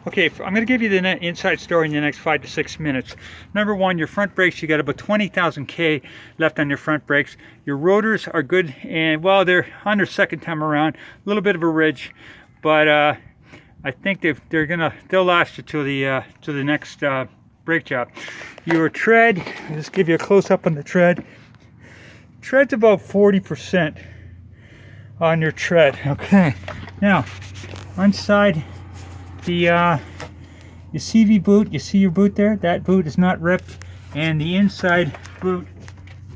Okay, I'm going to give you the inside story in the next 5 to 6 minutes. Number one, your front brakes, you got about 20,000 K left on your front brakes. Your rotors are good, and well, they're on their second time around, a little bit of a ridge, but I think they'll last you to the next brake job. Your tread, I'll just give you a close up on the tread. Tread's about 40% on your tread. Okay, now inside the CV boot, you see your boot there? That boot is not ripped, and the inside boot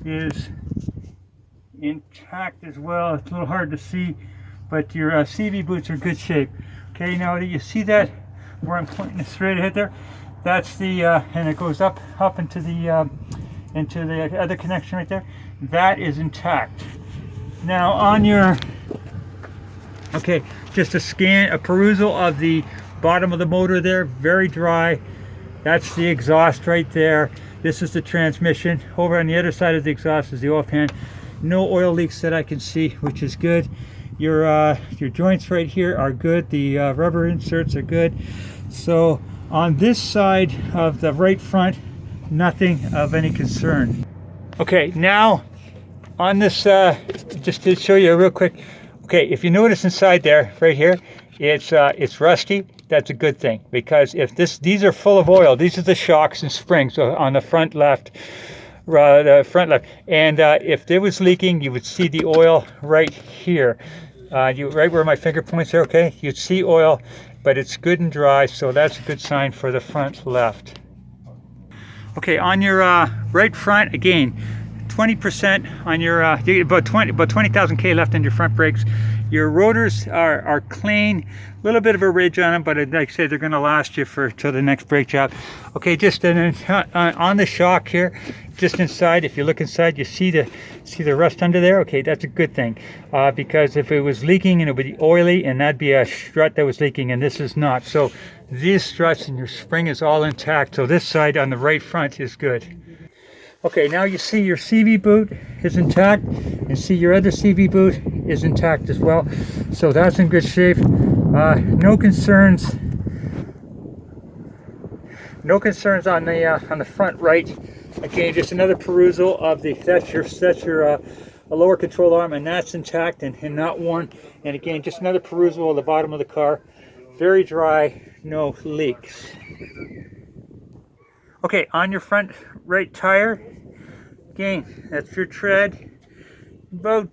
is intact as well. It's a little hard to see, but your CV boots are in good shape. Okay, now do you see that where I'm pointing straight ahead there? That's the and it goes up into the other connection right there. That is intact. Now on your just a perusal of the bottom of the motor there, very dry. That's the exhaust right there. This is the transmission. Over on the other side of the exhaust is the oil pan. No oil leaks that I can see, which is good. Your joints right here are good. The rubber inserts are good. So on this side of the right front, nothing of any concern. Okay, now on this, just to show you real quick. Okay, if you notice inside there, right here, it's rusty. That's a good thing, because if these are full of oil, these are the shocks and springs on the front left, and if there was leaking, you would see the oil right here, right where my finger points are. Okay, you'd see oil, but it's good and dry, so that's a good sign for the front left. Okay, on your right front, again, 20% on your about 20,000 K left on your front brakes. Your rotors are clean, a little bit of a ridge on them, but like I said, they're going to last you till the next brake job. Okay, just on the shock here, just inside, if you look inside, you see the rust under there. Okay, that's a good thing, because if it was leaking, and it would be oily, and that'd be a strut that was leaking, and this is not. So these struts and your spring is all intact. So this side on the right front is good. Okay, now you see your CV boot is intact, and see your other CV boot is intact as well. So that's in good shape. No concerns. No concerns on the front right. Again, just another perusal of that's your lower control arm, and that's intact and not worn. And again, just another perusal of the bottom of the car. Very dry, no leaks. Okay, on your front right tire, again, that's your tread, about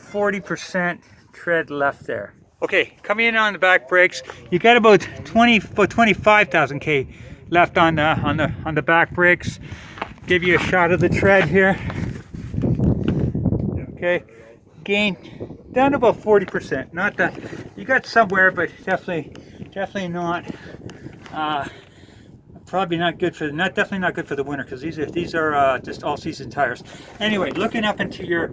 40% tread left there. Okay, coming in on the back brakes, you got about 25,000 K left on the back brakes. Give you a shot of the tread here. Okay, again, down to about 40%. Not that you got somewhere, but definitely not. Probably not good for definitely not good for the winter, because these are just all season tires. Anyway, looking up into your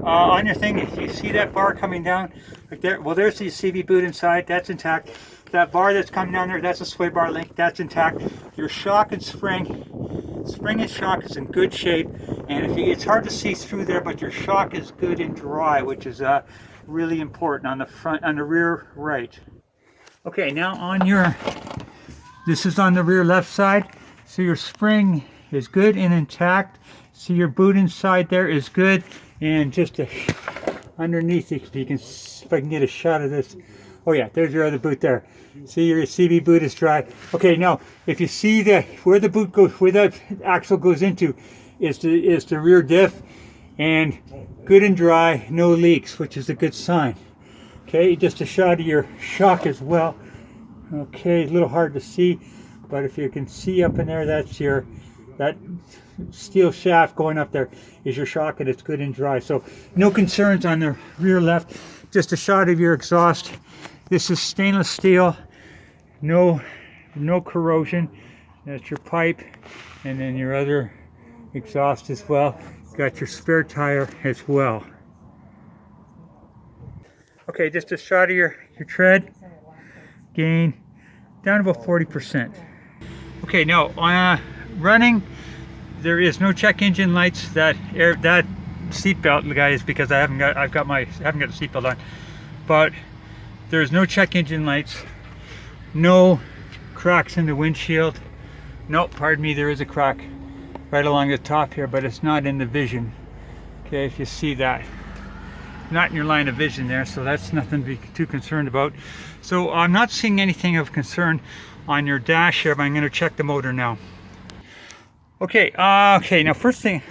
on your thing, if you see that bar coming down right there, well, there's the CV boot inside, that's intact. That bar that's coming down there, that's a sway bar link, that's intact. Your shock and spring and shock is in good shape, and it's hard to see through there, but your shock is good and dry, which is really important on the rear right. Okay, now on your this is on the rear left side. So your spring is good and intact. See your boot inside there is good. And just underneath, if I can get a shot of this. Oh yeah, there's your other boot there. See your CV boot is dry. Okay, now if you see where the boot goes, where that axle goes into, is the rear diff, and good and dry, no leaks, which is a good sign. Okay, just a shot of your shock as well. Okay, a little hard to see, but if you can see up in there, that's that steel shaft going up there is your shock, and it's good and dry. So no concerns on the rear left. Just a shot of your exhaust. This is stainless steel, no corrosion. That's your pipe, and then your other exhaust as well. Got your spare tire as well. Okay, just a shot of your tread. Gain down about 40%. Okay, now running, there is no check engine lights. That seatbelt, guys, because I haven't got a seatbelt on, but there's no check engine lights. No cracks in the windshield. Nope, pardon me, there is a crack right along the top here, but it's not in the vision. Okay, if you see that. Not in your line of vision there, so that's nothing to be too concerned about. So I'm not seeing anything of concern on your dash here, but I'm going to check the motor now. Okay, now first thing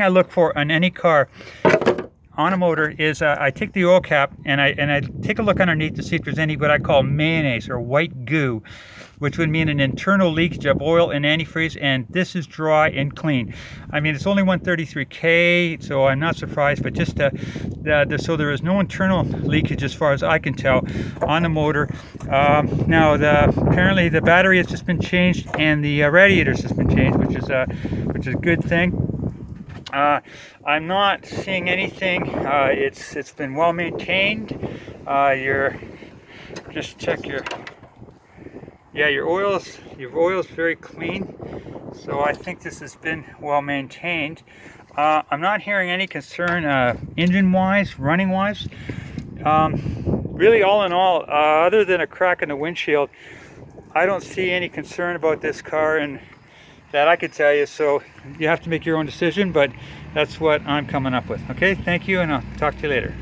I look for on any car on a motor is I take the oil cap and I take a look underneath to see if there's any what I call mayonnaise or white goo, which would mean an internal leakage of oil and antifreeze, and this is dry and clean. I mean, it's only 133K, so I'm not surprised, but just so there is no internal leakage as far as I can tell on the motor. Now apparently the battery has just been changed and the radiator's just been changed, which is a good thing. I'm not seeing anything. It's been well maintained. Just check your oil is very clean. So I think this has been well maintained. I'm not hearing any concern engine wise, running wise. Really, all in all, other than a crack in the windshield, I don't see any concern about this car, and that I could tell you. So you have to make your own decision, but that's what I'm coming up with. Okay, thank you, and I'll talk to you later.